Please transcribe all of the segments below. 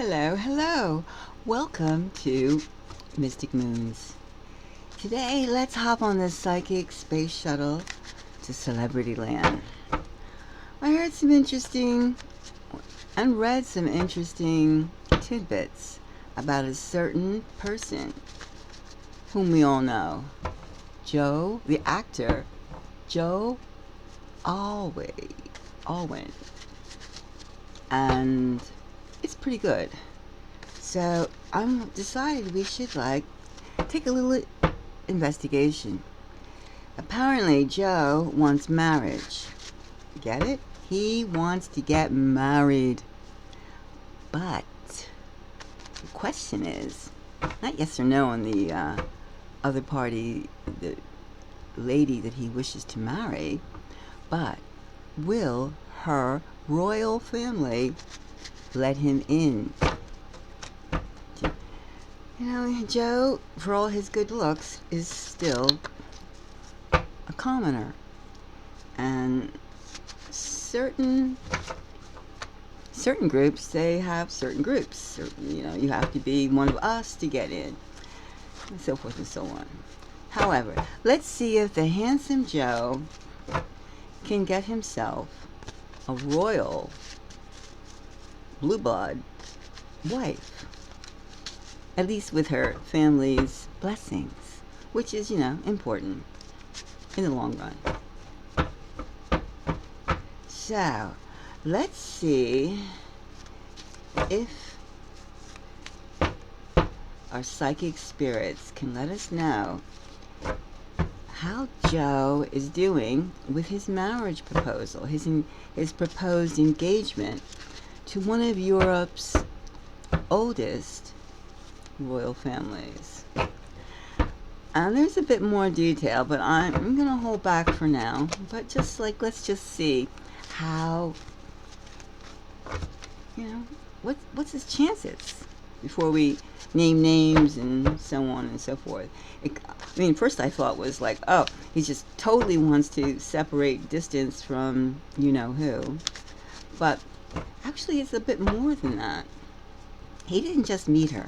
Hello, hello. Welcome to Mystic Moons. Today, let's hop on this psychic space shuttle to Celebrity Land. I heard some interesting and read some interesting tidbits about a certain person whom we all know. Joe, the actor, Joe Alwyn. And it's pretty good. So I'm decided we should take a little investigation. Apparently Joe wants marriage. Get it? He wants to get married. But the question is, not yes or no on the other party, the lady that he wishes to marry, but will her royal family let him in? You know, Joe, for all his good looks, is still a commoner. And certain groups, they have certain groups. You know, you have to be one of us to get in, and so forth and so on. However, let's see if the handsome Joe can get himself a royal blue blood wife, at least with her family's blessings, which is, important in the long run. So, let's see if our psychic spirits can let us know how Joe is doing with his marriage proposal, his proposed engagement to one of Europe's oldest royal families. And there's a bit more detail, but I'm gonna hold back for now. But let's just see how, what's his chances before we name names and so on and so forth. First I thought was oh, he just totally wants to separate distance from you-know-who. But actually it's a bit more than that. He didn't just meet her,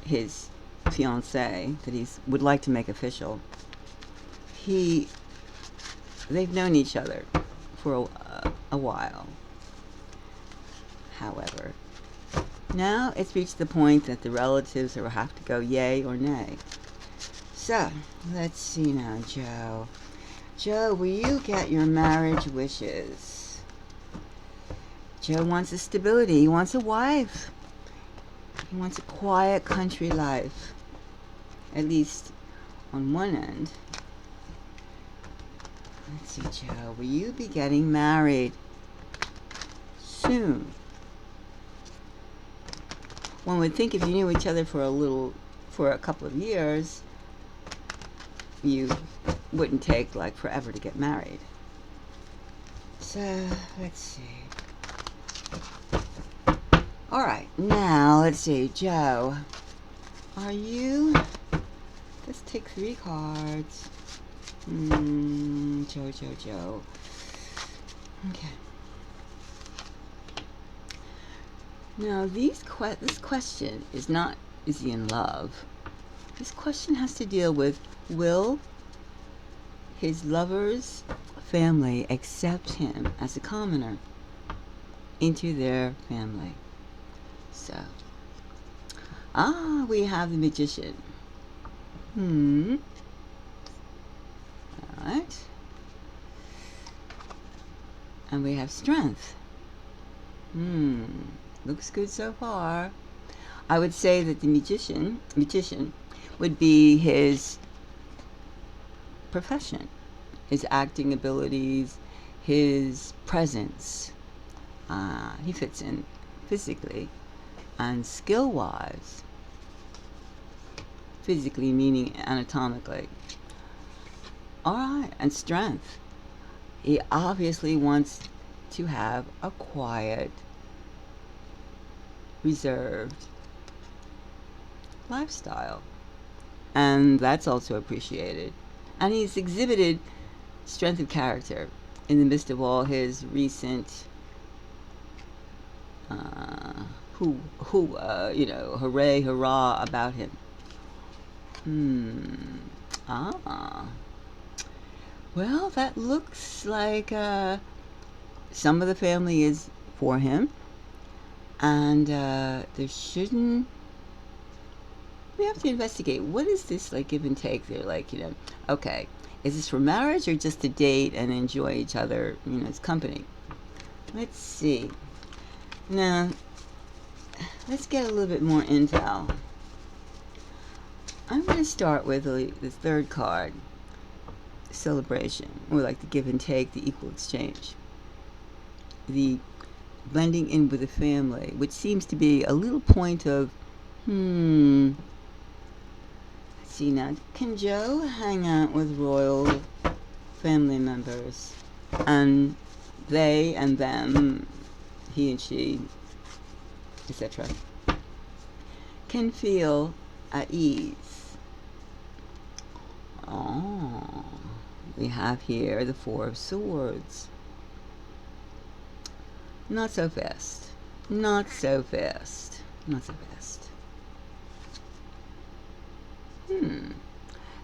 his fiancée, that he would like to make official. They've known each other for a while. However, now it's reached the point that the relatives will have to go yay or nay. So, let's see now, Joe. Joe, will you get your marriage wishes? Joe wants a stability. He wants a wife. He wants a quiet country life. At least on one end. Let's see, Joe. Will you be getting married soon? One would think if you knew each other for a couple of years, you wouldn't take forever to get married. So, let's see. All right, now let's see, Joe. Let's take 3 cards. Joe. Okay. Now, this question is he in love? This question has to deal with, will his lover's family accept him as a commoner into their family? So, we have the Magician. Alright. And we have Strength. Looks good so far. I would say that the magician would be his profession, his acting abilities, his presence. He fits in physically and skill-wise. Physically meaning anatomically. Alright, and Strength. He obviously wants to have a quiet, reserved lifestyle. And that's also appreciated. And he's exhibited strength of character in the midst of all his recent hooray, hurrah about him. Ah. Well, that looks like some of the family is for him, and there shouldn't. We have to investigate. What is this like give and take? They're like, okay, is this for marriage or just to date and enjoy each other, as company? Let's see. Now, let's get a little bit more intel. I'm going to start with the third card, celebration, or like the give and take, the equal exchange, the blending in with the family, which seems to be a little point of, let's see now, can Joe hang out with royal family members? And they and them, he and she, etc., can feel at ease. Oh, we have here the Four of Swords. Not so fast. Not so fast. Not so fast.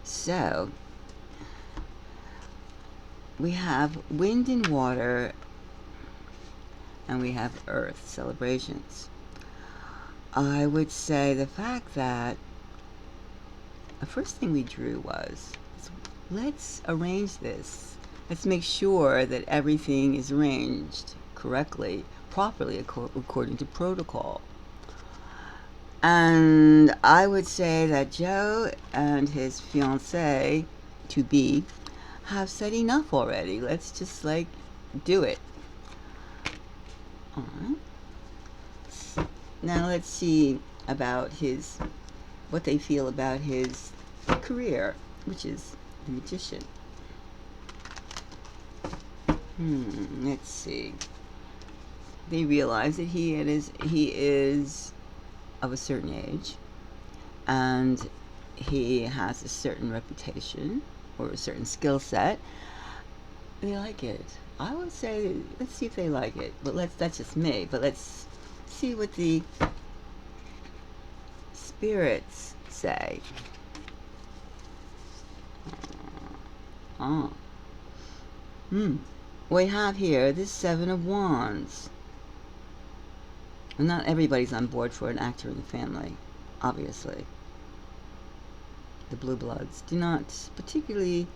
So, we have wind and water, and we have earth, celebrations. I would say the fact that the first thing we drew was, let's arrange this. Let's make sure that everything is arranged correctly, properly, according to protocol. And I would say that Joe and his fiancée to be have said enough already. Let's just do it. Now let's see about what they feel about his career, which is the Magician. Let's see. They realize that he is of a certain age, and he has a certain reputation or a certain skill set. They like it. I would say, let's see if they like it. But that's just me. But let's see what the spirits say. We have here the Seven of Wands. And not everybody's on board for an actor in the family, obviously. The blue bloods do not particularly.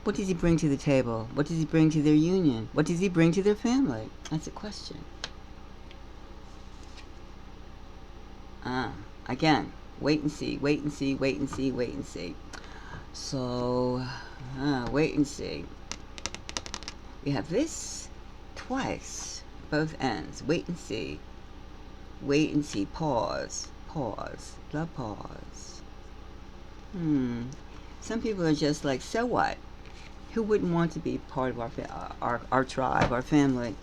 What does he bring to the table? What does he bring to their union? What does he bring to their family? That's a question. Again, wait and see, wait and see, wait and see, wait and see. So, wait and see. We have this twice, both ends. Wait and see. Wait and see. Pause. Pause. The pause. Some people are just like, so what? Who wouldn't want to be part of our tribe, our family?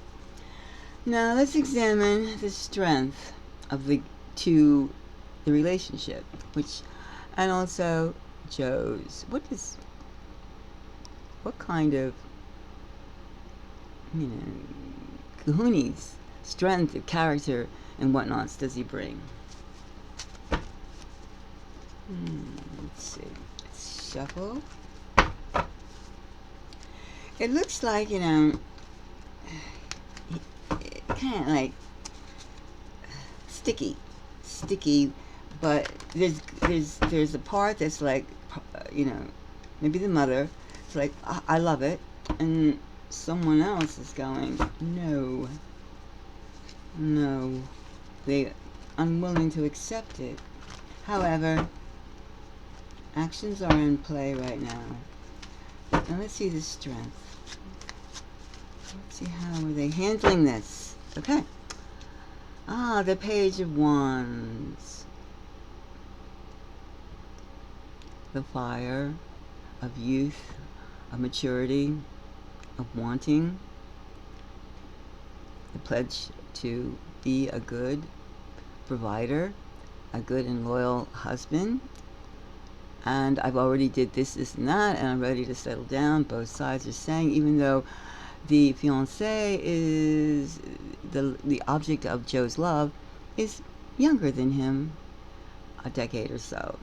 Now let's examine the strength of the relationship, and also Joe's. What kind of kahunas, strength of character and whatnots does he bring? Let's see. Let's shuffle. It looks like, kind of like sticky, but there's a part that's like, maybe the mother. It's like, I love it, and someone else is going, no, they unwilling to accept it. However, actions are in play right now. Now let's see the strength. Let's see how are they handling this. Okay. The Page of Wands. The fire of youth, of maturity, of wanting. The pledge to be a good provider, a good and loyal husband. And I've already did this, and that, and I'm ready to settle down. Both sides are saying, even though the fiancé is the object of Joe's love, is younger than him, a decade or so,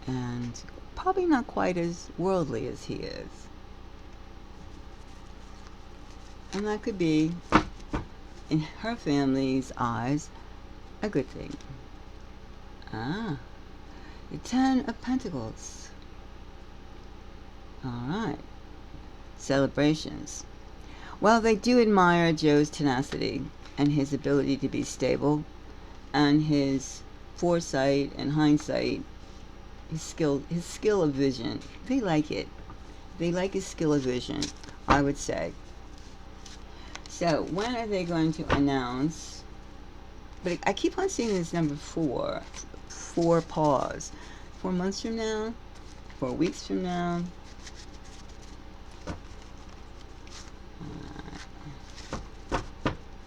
and probably not quite as worldly as he is. And that could be, in her family's eyes, a good thing. Ah, the Ten of Pentacles. All right. Celebrations. Well, they do admire Joe's tenacity and his ability to be stable and his foresight and hindsight, his skill of vision. They like it. They like his skill of vision, I would say. So when are they going to announce? But I keep on seeing this number 4. 4 pause. 4 months from now? 4 weeks from now?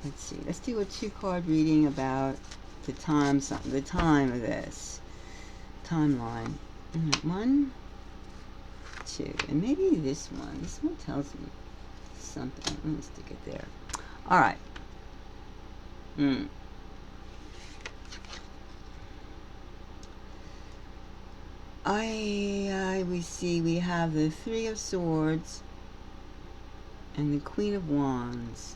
Let's see. Let's do a 2-card reading about the time of this timeline. 1, 2, and maybe this one. This one tells me something. Let me stick it there. All right. We have the 3 of Swords and the Queen of Wands.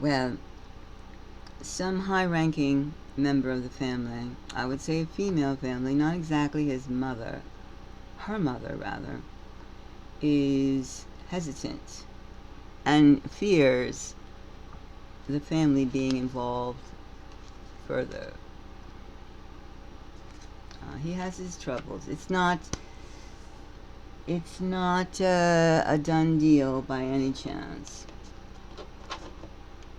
Well, some high-ranking member of the family, I would say a female family, not exactly his mother, her mother rather, is hesitant and fears the family being involved further. He has his troubles. It's not a done deal by any chance.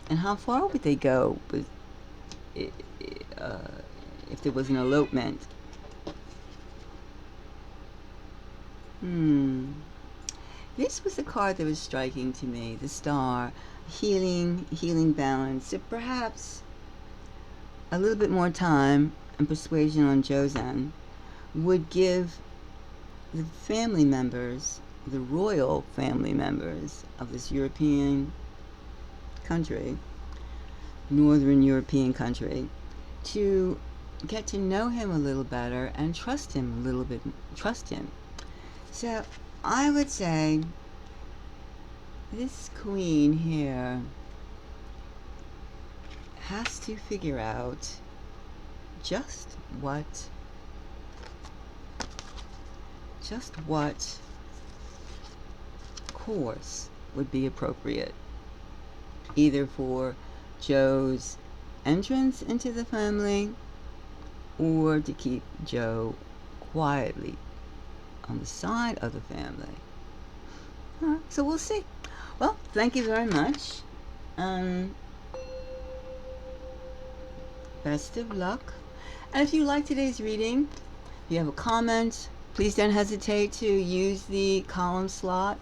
And how far would they go with if there was an elopement? This was the card that was striking to me. The Star. Healing balance. So perhaps a little bit more time and persuasion on Joe's end would give the family members, the royal family members of this European country, Northern European country, to get to know him a little better and trust him a little bit. So I would say this queen here has to figure out just what course would be appropriate, either for Joe's entrance into the family or to keep Joe quietly on the side of the family. So we'll see. Well, thank you very much. Best of luck. And if you like today's reading, if you have a comment, please don't hesitate to use the column slot,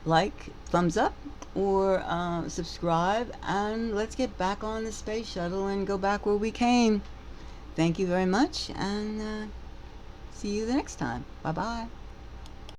like, thumbs up, or subscribe, and let's get back on the space shuttle and go back where we came. Thank you very much, and see you the next time. Bye-bye.